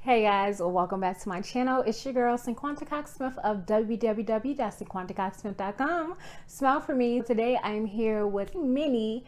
Hey guys, welcome back to my channel. It's your girl Cinquanta Cox-Smith of www.cinquantacoxsmith.com. Smile for me. Today I'm here with mini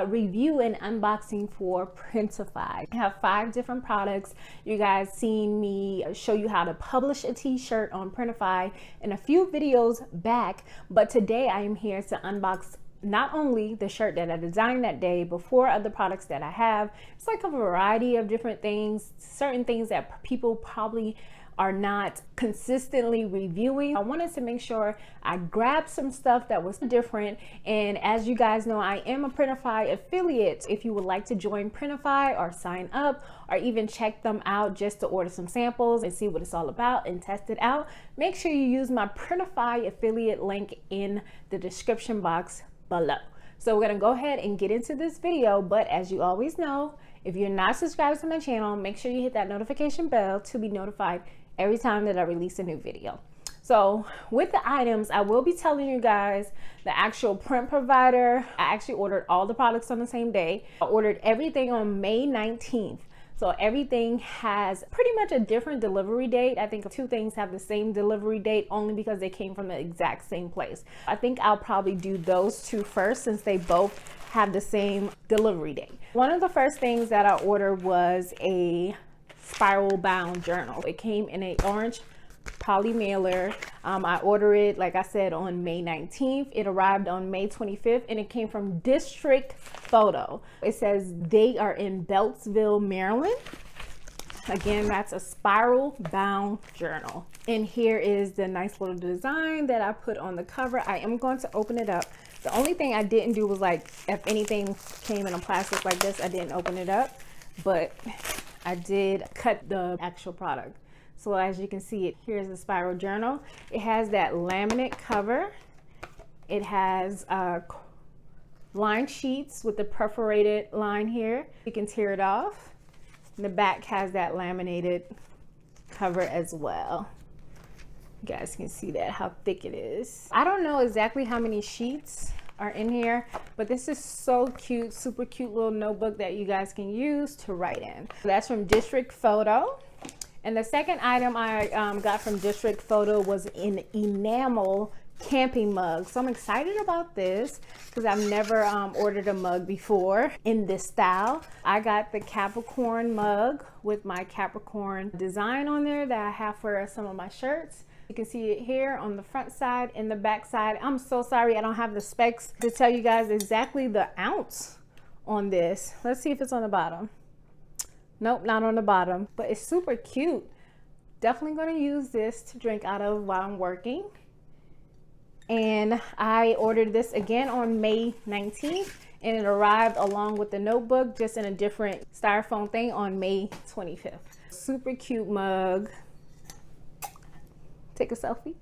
review and unboxing for Printify. I have 5 different products. You guys seen me show you how to publish a t-shirt on Printify in a few videos back, but today I am here to unbox not only the shirt that I designed that day, but 4 other products that I have. It's like a variety of different things, certain things that people probably are not consistently reviewing. I wanted to make sure I grabbed some stuff that was different. And as you guys know, I am a Printify affiliate. If you would like to join Printify or sign up or even check them out just to order some samples and see what it's all about and test it out, make sure you use my Printify affiliate link in the description box below. So we're gonna go ahead and get into this video, but as you always know, if you're not subscribed to my channel, make sure you hit that notification bell to be notified every time that I release a new video. So with the items, I will be telling you guys the actual print provider. I actually ordered all the products on the same day. I ordered everything on May 19th. So everything has pretty much a different delivery date. I think 2 things have the same delivery date only because they came from the exact same place. I think I'll probably do those 2 first since they both have the same delivery date. One of the first things that I ordered was a spiral bound journal. It came in an orange poly mailer. I ordered it, like I said, on May 19th. It arrived on May 25th and it came from District Photo. It says they are in Beltsville, Maryland. Again, that's a spiral bound journal. And here is the nice little design that I put on the cover. I am going to open it up. The only thing I didn't do was, like, if anything came in a plastic like this, I didn't open it up, but I did cut the actual product. So as you can see, here's the spiral journal. It has that laminate cover. It has line sheets with the perforated line here. You can tear it off. And the back has that laminated cover as well. You guys can see that, how thick it is. I don't know exactly how many sheets are in here, but this is so cute, super cute little notebook that you guys can use to write in. So that's from District Photo. And the second item I got from District Photo was an Enamel Camping Mug. So I'm excited about this because I've never ordered a mug before in this style. I got the Capricorn mug with my Capricorn design on there that I have for some of my shirts. You can see it here on the front side and the back side. I'm so sorry I don't have the specs to tell you guys exactly the ounce on this. Let's see if it's on the bottom. Nope, not on the bottom, but it's super cute. Definitely going to use this to drink out of while I'm working. And I ordered this again on May 19th and it arrived along with the notebook, just in a different styrofoam thing, on May 25th. Super cute mug. Take a selfie.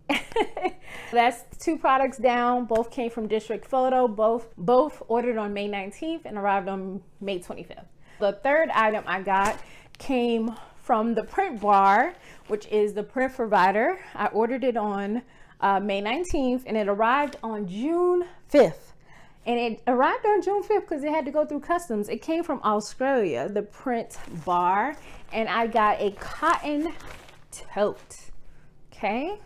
That's 2 products down. Both came from District Photo. Both ordered on May 19th and arrived on May 25th. The third item I got came from the Print Bar, which is the print provider. I ordered it on May 19th and it arrived on June 5th. And it arrived on June 5th because it had to go through customs. It came from Australia, the Print Bar, and I got a cotton tote. Okay.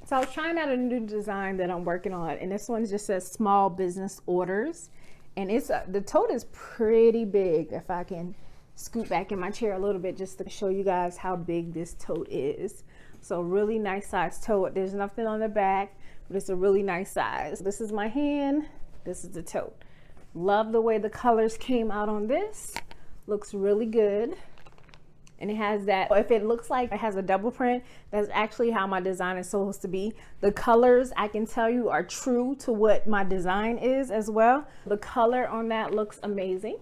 So I was trying out a new design that I'm working on, and this one just says small business orders. And it's the tote is pretty big. If I can scoot back in my chair a little bit just to show you guys how big this tote is. So really nice size tote. There's nothing on the back, but it's a really nice size. This is my hand. This is the tote. Love the way the colors came out on this. Looks really good. And it has that, if it looks like it has a double print, that's actually how my design is supposed to be. The colors, I can tell you, are true to what my design is as well. The color on that looks amazing.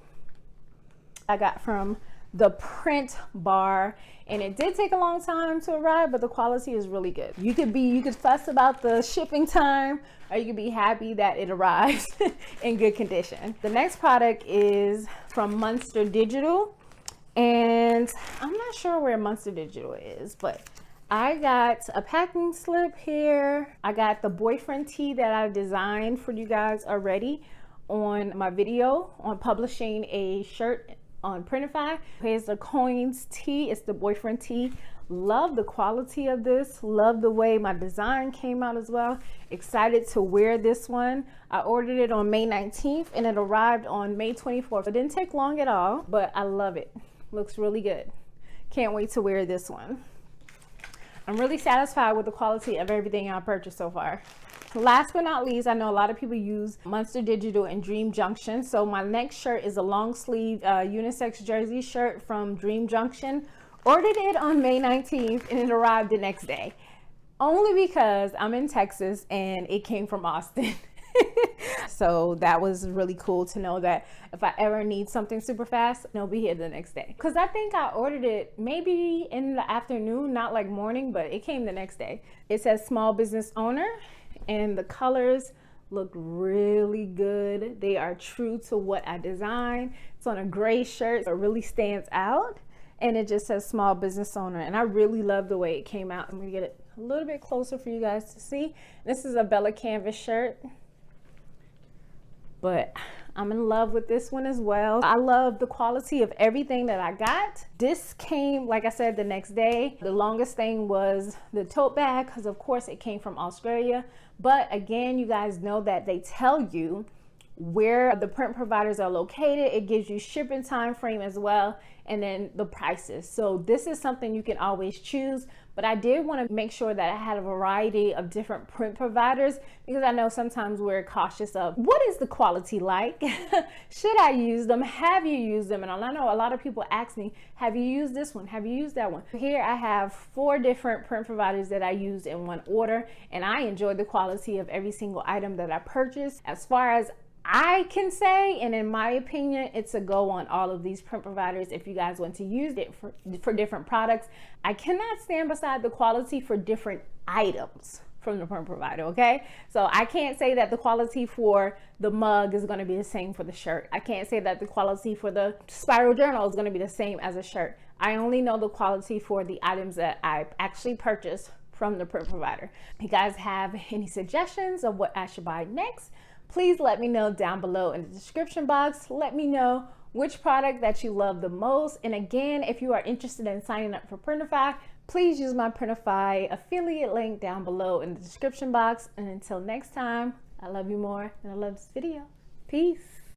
I got from the Print Bar, and it did take a long time to arrive, but the quality is really good. You could fuss about the shipping time, or you could be happy that it arrives in good condition. The next product is from Munster Digital. And I'm not sure where Munster Digital is, but I got a packing slip here. I got the boyfriend tee that I designed for you guys already on my video on publishing a shirt on Printify. Here's the coins tee. It's the boyfriend tee. Love the quality of this. Love the way my design came out as well. Excited to wear this one. I ordered it on May 19th and it arrived on May 24th. It didn't take long at all, but I love it. Looks really good. Can't wait to wear this one. I'm really satisfied with the quality of everything I purchased so far. Last but not least, I know a lot of people use Monster Digital and Dream Junction. So my next shirt is a long sleeve unisex jersey shirt from Dream Junction. Ordered it on May 19th and it arrived the next day. Only because I'm in Texas and it came from Austin. So that was really cool to know that if I ever need something super fast, it'll be here the next day. Because I think I ordered it maybe in the afternoon, not like morning, but it came the next day. It says small business owner and the colors look really good. They are true to what I designed. It's on a gray shirt, so it really stands out. And it just says small business owner. And I really love the way it came out. I'm gonna get it a little bit closer for you guys to see. This is a Bella canvas shirt. But I'm in love with this one as well. I love the quality of everything that I got. This came, like I said, the next day. The longest thing was the tote bag, because of course it came from Australia. But again, you guys know that they tell you where the print providers are located. It gives you shipping time frame as well, and then the prices. So this is something you can always choose, but I did want to make sure that I had a variety of different print providers, because I know sometimes we're cautious of what is the quality like. Should I use them? Have you used them? And I know a lot of people ask me, have you used this one? Have you used that one? Here I have 4 different print providers that I used in one order, and I enjoyed the quality of every single item that I purchased. As far as I can say, and in my opinion, it's a go on all of these print providers if you guys want to use it for different products. I cannot stand beside the quality for different items from the print provider, okay? So I can't say that the quality for the mug is gonna be the same for the shirt. I can't say that the quality for the spiral journal is gonna be the same as a shirt. I only know the quality for the items that I actually purchased from the print provider. If you guys have any suggestions of what I should buy next, please let me know down below in the description box. Let me know which product that you love the most. And again, if you are interested in signing up for Printify, please use my Printify affiliate link down below in the description box. And until next time, I love you more and I love this video. Peace.